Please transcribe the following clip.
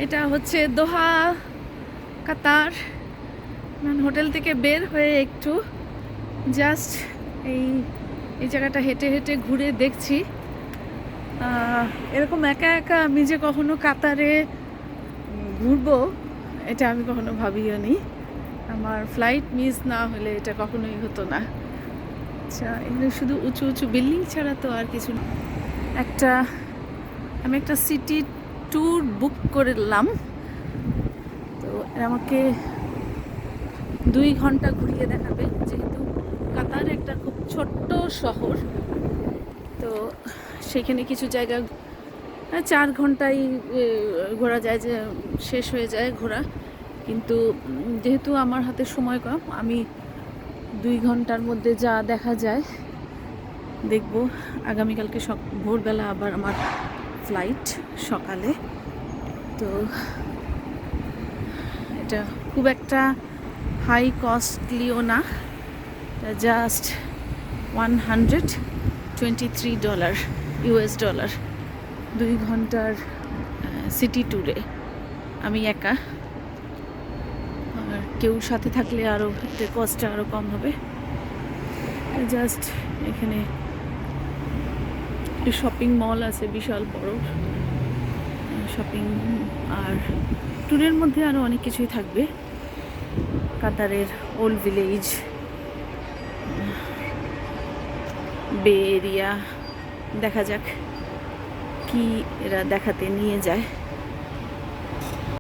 এটা হচ্ছে দোহা, কাতার। মানে হোটেল থেকে বের হয়ে একটু জাস্ট এই এই জায়গাটা হেঁটে হেঁটে ঘুরে দেখছি। এরকম একা একা আমি যে কখনো কাতারে ঘুরবো এটা আমি কখনো ভাবিও নি। আমার ফ্লাইট মিস না হলে এটা কখনোই হতো না। আচ্ছা, এখানে শুধু উঁচু উঁচু বিল্ডিং ছাড়া তো আর কিছু না। আমি একটা সিটি ট্যুর বুক করলাম, তো আমাকে 2 ঘন্টা ঘুরিয়ে দেখাবে। যেহেতু কাতার একটা খুব ছোট্ট শহর, তো সেখানে কিছু জায়গা 4 ঘন্টায় ঘোরা যায়, যে শেষ হয়ে যায় ঘোরা। কিন্তু যেহেতু আমার হাতে সময় কম, আমি 2 ঘন্টার মধ্যে যা দেখা যায় দেখব। আগামীকালকে ভোরবেলা আবার আমার ফ্লাইট সকালে। তো এটা খুব একটা হাই কস্টলিও না, জাস্ট $123 US ডলার 2 ঘন্টার সিটি ট্যুরে। আমি একা, আর কেউ সাথে থাকলে আরও কস্টটা আরও কম হবে। জাস্ট এখানে শপিং মল আছে, বিশাল বড় শপিং। আর ট্যুরের মধ্যে আরও অনেক কিছুই থাকবে। কাতারের ওল্ড ভিলেজ, বে এরিয়া, দেখা যাক কি এরা দেখাতে নিয়ে যায়।